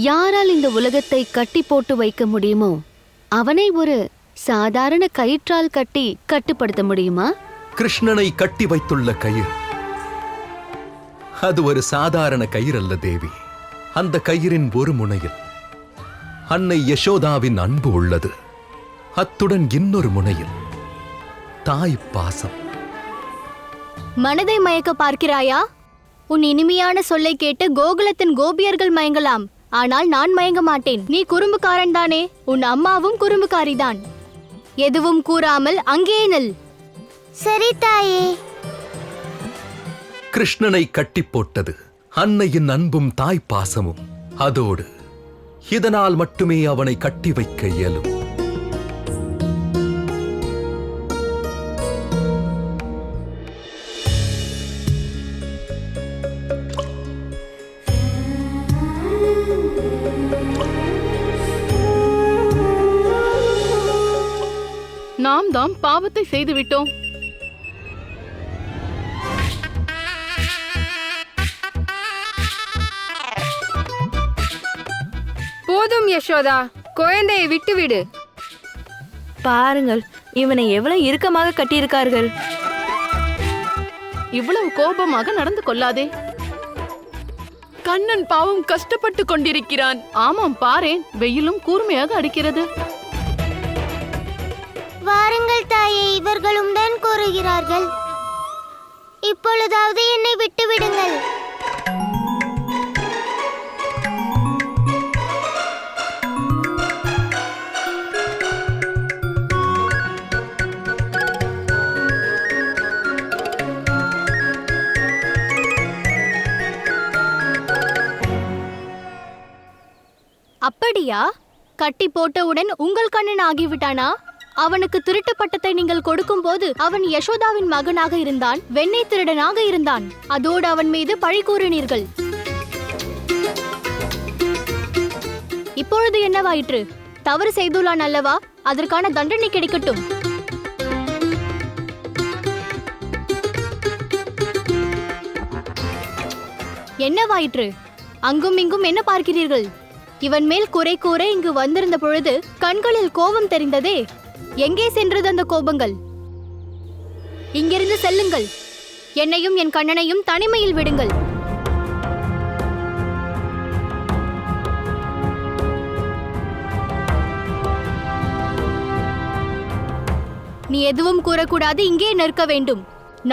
யாரால் இந்த உலகத்தை கட்டி போட்டு வைக்க முடியுமோ அவனை ஒரு சாதாரண கயிற்றால் கட்டி கட்டுப்படுத்த முடியுமா? கிருஷ்ணனை கட்டி வைத்துள்ள கயிறு அது ஒரு சாதாரண கயிறு அல்ல தேவி. அந்த கயிறின் ஒரு முனையில் அன்னை யசோதாவின் அன்பு உள்ளது. அத்துடன் இன்னொரு முனையில் தாய் பாசம். மனதை மயக்க பார்க்கிறாயா? உன் இனிமையான சொல்லை கேட்டு கோகுலத்தின் கோபியர்கள் மயங்கலாம், ஆனால் நான் மயங்க மாட்டேன். நீ குறும்புக்காரன் தானே? உன் அம்மாவும் குறும்புக்காரிதான். எதுவும் கூறாமல் அங்கே நில். சரி தாயே. கிருஷ்ணனை கட்டி போட்டது அன்னையின் அன்பும் தாய் பாசமும். அதோடு இதனால் மட்டுமே அவனை கட்டி வைக்க இயலும். நாம் தான் பாவத்தை செய்துவிட்டோம். போதும் யசோதா, குழந்தையை விட்டுவிடு. பாருங்கள், இவனை எவ்வளவு இறுக்கமாக கட்டியிருக்கார்கள். இவ்வளவு கோபமாக நடந்து கொள்ளாதே. கண்ணன் பாவம் கஷ்டப்பட்டு கொண்டிருக்கிறான். ஆமாம், பாரேன், வெயிலும் கூர்மையாக அடிக்கிறது. வாருங்கள் தாயே, இவர்களும் தான் கூறுகிறார்கள். இப்பொழுதாவது என்னை விட்டு விடுங்கள். அப்படியா? கட்டி போட்டவுடன் உங்கள் கண்ணன் ஆகிவிட்டானா? அவனுக்கு திருட்டு பட்டத்தை நீங்கள் கொடுக்கும் போது அவன் யசோதாவின் மகனாக இருந்தான், வெண்ணெய் திருடனாக இருந்தான். அதோடு அவன் மீது பழி கூறினீர்கள். இப்பொழுது என்னவாயிற்று? தவறு செய்துள்ளான் அல்லவா? அதற்கான தண்டனை கிடைக்கட்டும். என்னவாயிற்று? அங்கும் இங்கும் என்ன பார்க்கிறீர்கள்? இவன் மேல் குறை கூற இங்கு வந்திருந்த பொழுது கண்களில் கோபம் தெரிந்ததே. எங்கே சென்றது அந்த கோபங்கள்? இங்கிருந்து செல்லுங்கள். என்னையும் என் கண்ணனையும் தனிமையில் விடுங்கள். நீ எதுவும் கூறக்கூடாது, இங்கே நிற்க வேண்டும்.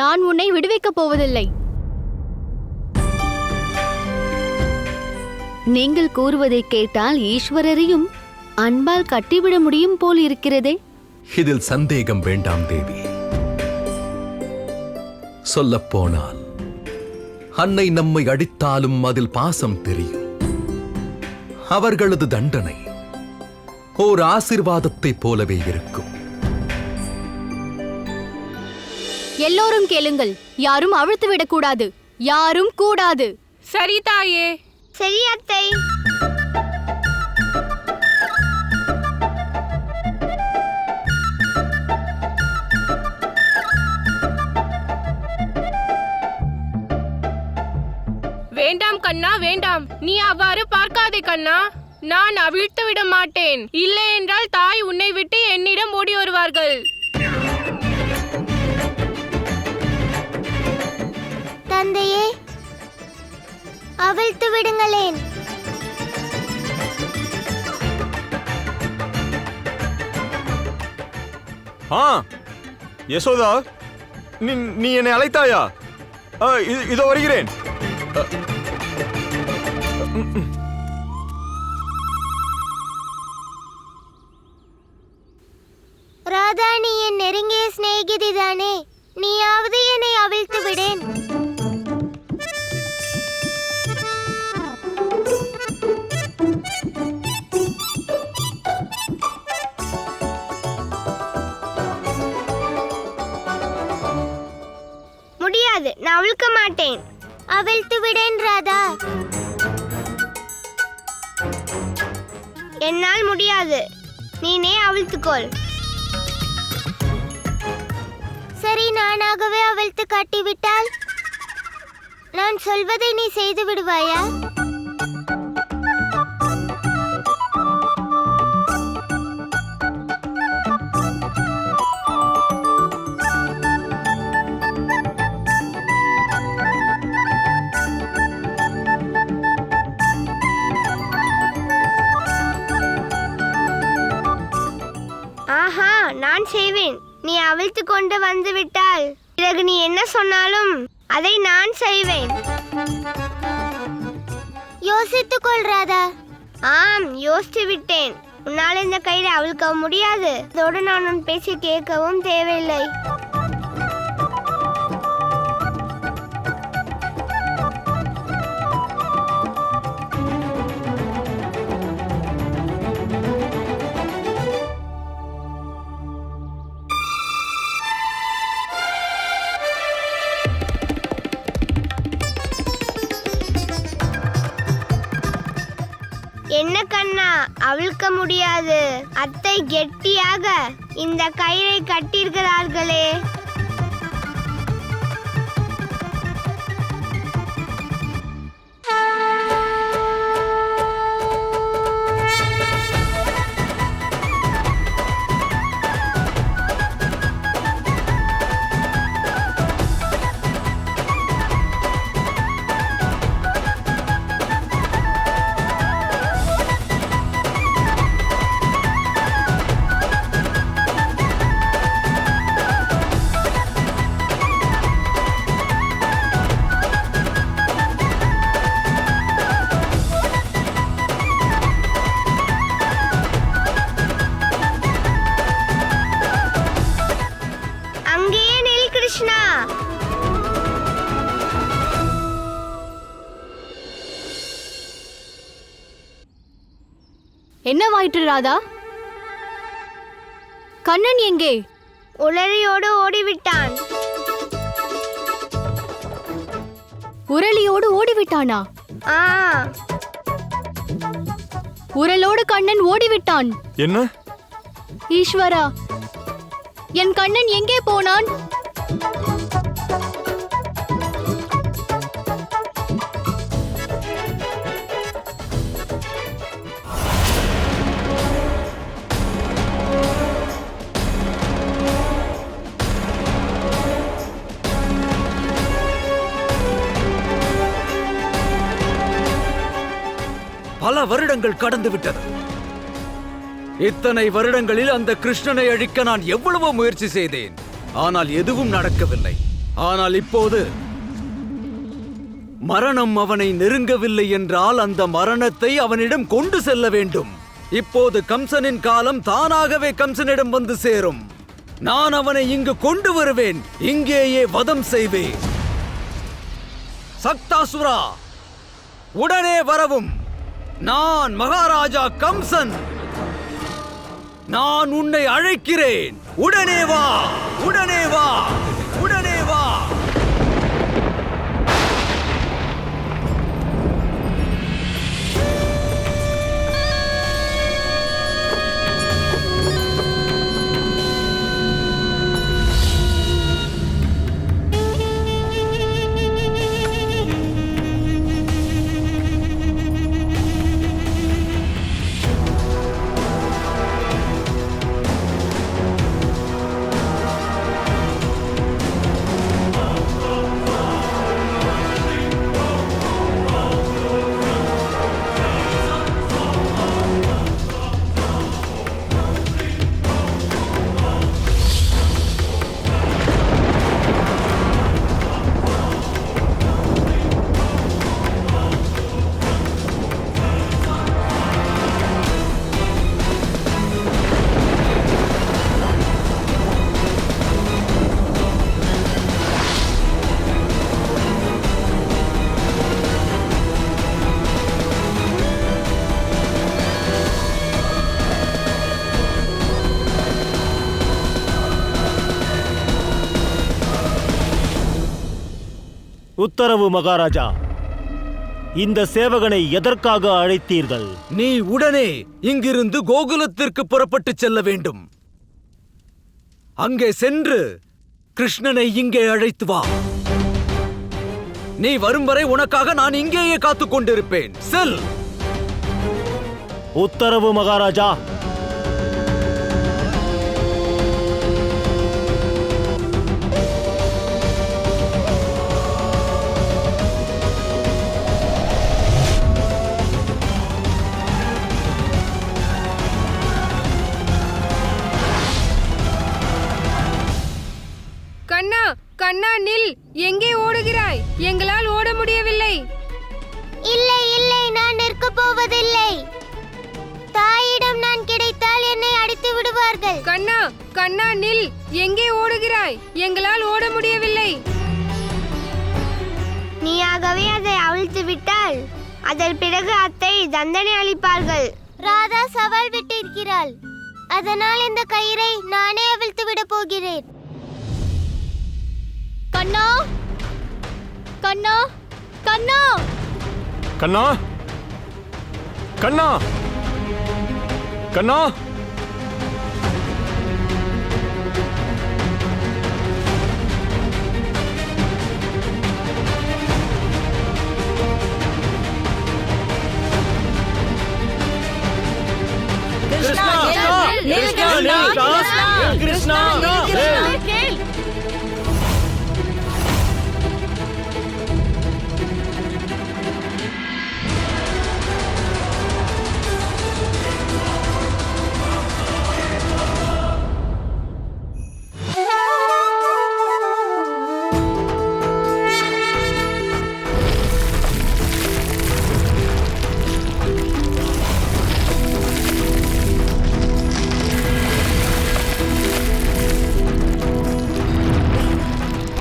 நான் உன்னை விடுவிக்கப் போவதில்லை. நீங்கள் கூறுவதை கேட்டால் ஈஸ்வரரையும் அன்பால் கட்டிவிட முடியும் போல் இருக்கிறதே. இதில் சந்தேகம் வேண்டாம் தேவி. சொல்லப்போனால் அன்னை நம்மை அடித்தாலும் அதில் பாசம் தெரியும். அவர்களது தண்டனை ஓர் ஆசீர்வாதத்தைப் போலவே இருக்கும். எல்லோரும் கேளுங்கள். யாரும் அவிழ்த்து விடக்கூடாது. யாரும் கூடாது. சரி தாயே. சரி அத்தை. வேண்டாம் கண்ணா, வேண்டாம். நீ அவ்வாறு பார்க்காதே கண்ணா. நான் அவிழ்த்து விட மாட்டேன். இல்லை என்றால் தாய் உன்னை விட்டு என்னிடம் ஓடி வருவார்கள். தந்தையே, அவிழ்த்து விடுங்களேன். யசோதா, நீ என்னை அழைத்தாயா? இதோ வருகிறேன். ராதா, நீ என் நெருங்கிய சிநேகிதி தானே? நீயாவது என்னை அவிழ்த்து விடேன். முடியாது, நான் அவிழ்க்க மாட்டேன். அவிழ்த்து விடேன் ராதா. என்னால் முடியாது. நீனே அவிழ்த்துக்கொள். சரி, நானாகவே அவிழ்த்து காட்டிவிட்டால் நான் சொல்வதை நீ செய்து விடுவாயா? அவிழ்த்து கொண்டு வந்து விட்டால் பிறகு நீ என்ன சொன்னாலும் அதை நான் செய்வேன். யோசித்துக் கொள் ராதா. ஆம், யோசித்து விட்டேன். உன்னால் இந்த கயிறை அவிழ்க்க முடியாது. அதோடு நான் உன் பேச்சு கேட்கவும் தேவையில்லை. என்ன கண்ணா, அவிழ்க்க முடியாது. அத்தை கெட்டியாக இந்த கயிறை கட்டியிருக்கிறார்களே. என்னவாயிற்று ராதா? கண்ணன் எங்கே? உளறியோடு ஓடிவிட்டான். உரளியோடு ஓடிவிட்டானா? ஆ, உரலோடு கண்ணன் ஓடிவிட்டான். என்ன? ஈஸ்வரா, என் கண்ணன் எங்கே போனான்? பல வருடங்கள் கடந்து விட்டது. இத்தனை வருடங்களில் அந்த கிருஷ்ணனை அழிக்க நான் எவ்வளவோ முயற்சி செய்தேன். ஆனால் எதுவும் நடக்கவில்லை. ஆனால் இப்போது மரணம் அவனை நெருங்கவில்லை என்றால் அந்த மரணத்தை அவனிடம் கொண்டு செல்ல வேண்டும். இப்போது கம்சனின் காலம் தானாகவே கம்சனிடம் வந்து சேரும். நான் அவனை இங்கு கொண்டு வருவேன். இங்கேயே வதம் செய்வேன். சக்தாசுரா, உடனே வரவும். நான் மகாராஜா கம்சன். நான் உன்னை அழைக்கிறேன். உடனே வா, உடனே வா, உடனே வா. உத்தரவு மகாராஜா. இந்த சேவகனை எதற்காக அழைத்தீர்கள்? நீ உடனே இங்கிருந்து கோகுலத்திற்கு புறப்பட்டு செல்ல வேண்டும். அங்கே சென்று கிருஷ்ணனை இங்கே அழைத்து வா. நீ வரும் வரை உனக்காக நான் இங்கேயே காத்துக் கொண்டிருப்பேன். செல். உத்தரவு மகாராஜா. கண்ணா நில், எங்கே ஓடுகிறாய்? எங்களால் ஓட முடியவில்லை. நீயாகவே அதை அவிழ்த்து விட்டால் அதன் பிறகு அத்தை தண்டனை அளிப்பார்கள். ராதா சவால் விட்டிருக்கிறாள், அதனால் இந்த கயிறை நானே அவிழ்த்து விட போகிறேன். கண்ணா கண்ணா கண்ணா கண்ணா கண்ணா கண்ணா கிருஷ்ணா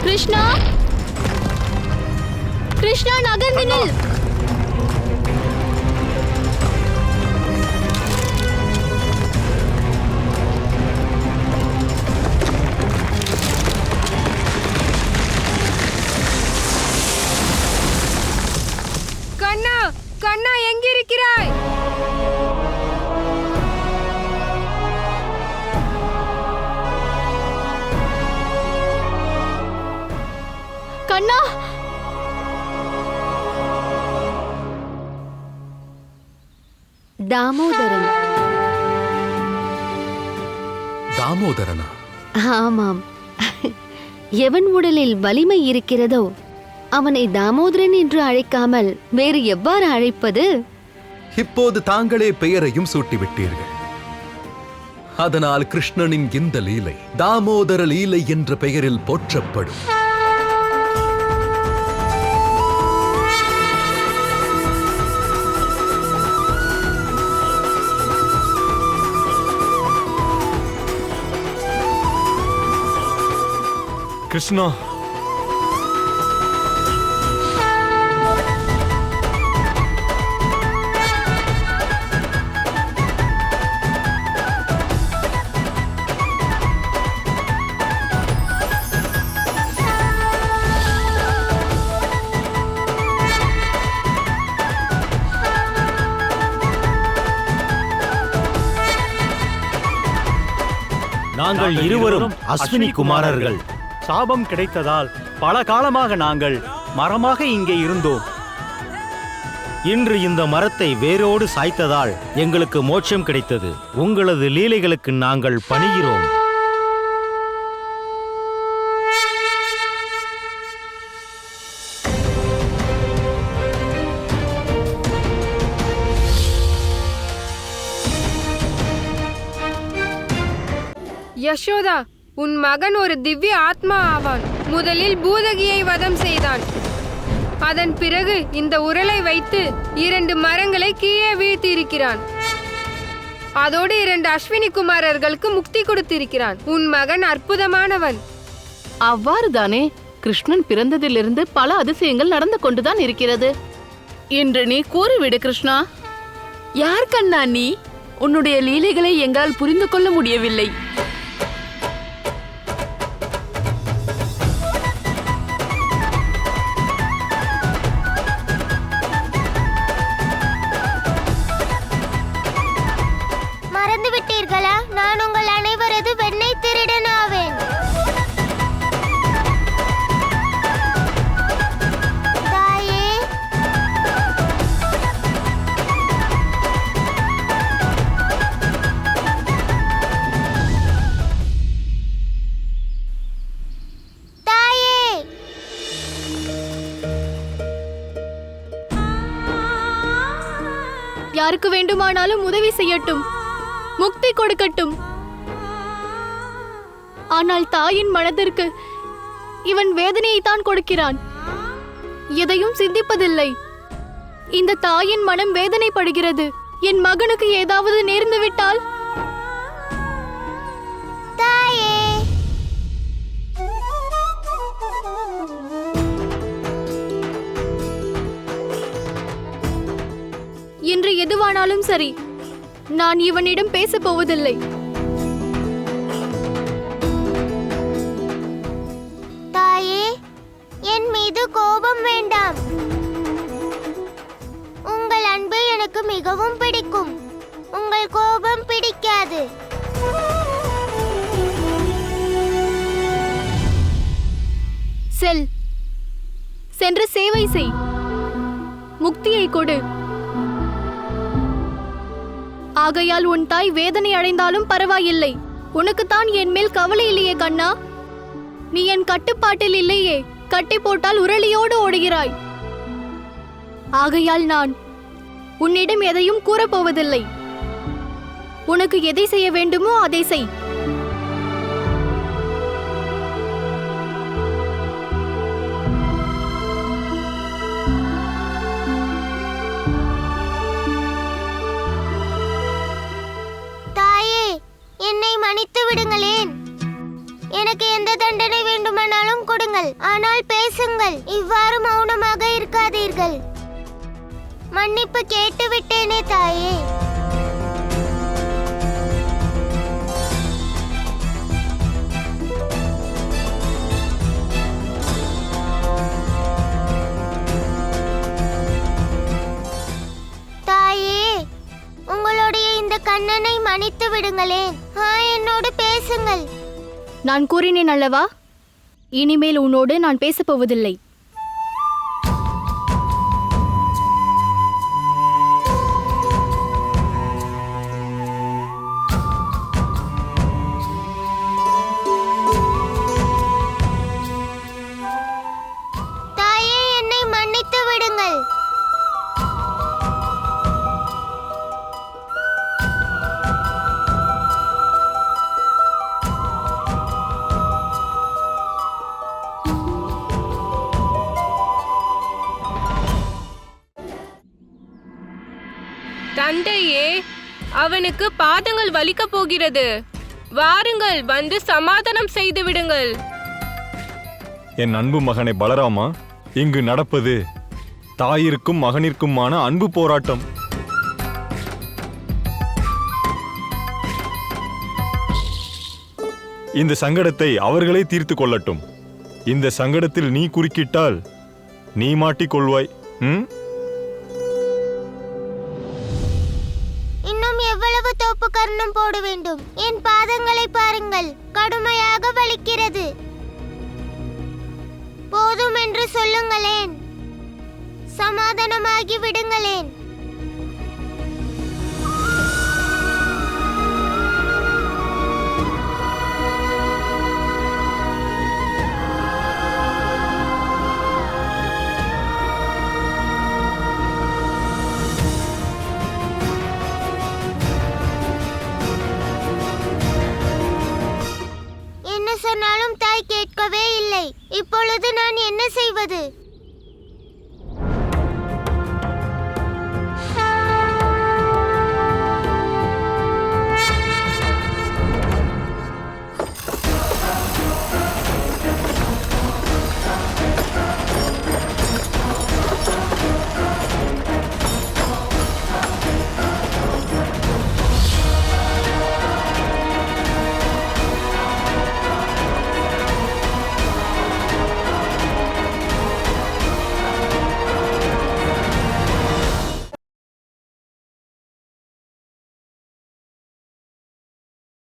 கிருஷ்ணா கிருஷ்ணா நகர்ந்து நில். கண்ணா கண்ணா எங்கிருக்கிறாய்? கண்ணா தாமோதரன். தாமோதரனா? ஆமாம். எவன் உடலில் வலிமை இருக்கிறதோ அவனை தாமோதரன் என்று அழைக்காமல் வேறு எவ்வாறு அழைப்பது? இப்போது தாங்களே பெயரையும் சூட்டிவிட்டீர்கள். அதனால் கிருஷ்ணனின் இந்த லீலை தாமோதர லீலை என்ற பெயரில் போற்றப்படும். கிருஷ்ணா நாங்கள் இருவரும் அஸ்வினி குமாரர்கள். சாபம் கிடைத்ததால் பல காலமாக நாங்கள் மரமாக இங்கே இருந்தோம். இன்று இந்த மரத்தை வேரோடு சாய்த்ததால் எங்களுக்கு மோட்சம் கிடைத்தது. உங்களது லீலைகளுக்கு நாங்கள் பணிகிறோம். யசோதா, உன் மகன் ஒரு திவ்ய ஆத்மா ஆவான். முதலில் பூதகியை வதம் செய்தான். அதன் பிறகு இந்த உரலை வைத்து 2 மரங்களை கீழே வீழ்த்தியிருக்கிறான். அதோடு 2 அஸ்வினி குமாரர்களுக்கு முக்தி கொடுத்திருக்கிறான். உன் மகன் அற்புதமானவன். அவ்வாறுதானே கிருஷ்ணன் பிறந்ததிலிருந்து பல அதிசயங்கள் நடந்து கொண்டுதான் இருக்கிறது. இன்று நீ கூறிவிடு கிருஷ்ணா. யார் கண்ணா நீ? உன்னுடைய லீலைகளை எங்களால் புரிந்து கொள்ள முடியவில்லை. மறந்து விட்டீர்களா? நான் உங்கள் அனைவரது வெண்ணெய் திருடன் ஆவேன். தாயே, தாயே, யாருக்கு வேண்டுமானாலும் உதவி செய்யட்டும், முக்தி கொடுக்கட்டும். ஆனால் தாயின் மனதிற்கு இவன் வேதனையைத்தான் கொடுக்கிறான், எதையும் சிந்திப்பதில்லை. இந்த தாயின் மனம் வேதனைப்படுகிறது. என் மகனுக்கு ஏதாவது நேர்ந்து விட்டால்? தாயே, இன்று எதுவானாலும் சரி, நான் இவனிடம் பேசப் போவதில்லை. தாயே, என் மீது கோபம் வேண்டாம். உங்கள் அன்பு எனக்கு மிகவும் பிடிக்கும். உங்கள் கோபம் பிடிக்காது. சென்று சேவை செய். முக்தியை கொடு. ஆகையால் உன் தாய் வேதனை அடைந்தாலும் பரவாயில்லை. உனக்குத்தான் என் மேல் கவலை இல்லையே கண்ணா. நீ என் கட்டுப்பாட்டில் இல்லையே. கட்டி போட்டால் உரளியோடு ஓடுகிறாய். ஆகையால் நான் உன்னிடம் எதையும் கூறப்போவதில்லை. உனக்கு எதை செய்ய வேண்டுமோ அதை செய். தாயே, என்னை மன்னித்து விடுங்களேன். எனக்கு எந்த தண்டனை வேண்டுமானாலும் கொடுங்கள். ஆனால் பேசுங்கள். இவ்வாறு மௌனமாக இருக்காதீர்கள். மன்னிப்பு கேட்டு விட்டேனே தாயே. தாயே, உங்களுடைய இந்த கண்ணனை மன்னித்து விடுங்களேன். என்னோடு பேசுங்கள். நான் கூறினேன் அல்லவா, இனிமேல் உன்னோடு நான் பேசப் போவதில்லை. தாயே, என்னை மன்னித்து விடுங்கள். தந்தையே, அவனுக்கு பாதங்கள் வலிக்கப் போகிறது. வாருங்கள், வந்து சமாதானம் செய்து விடுங்கள். என் அன்பு மகனை பலராமா, இங்கு நடப்பது தாயிற்கும் மகனிற்குமான அன்பு போராட்டம். இந்த சங்கடத்தை அவர்களே தீர்த்து கொள்ளட்டும். இந்த சங்கடத்தில் நீ குறுக்கிட்டால் நீ மாட்டிக்கொள்வாய். இன்னும் எவ்வளவு தோப்பு கர்ணம் போட வேண்டும்? என் பாதங்களை பாருங்கள், கடுமையாக வலிக்கிறது. போதும் என்று சொல்லுங்களேன். சமாதானமாகி விடுங்களேன். சொன்னாலும் தாய் கேட்கவே இல்லை. இப்பொழுது நான் என்ன செய்வது?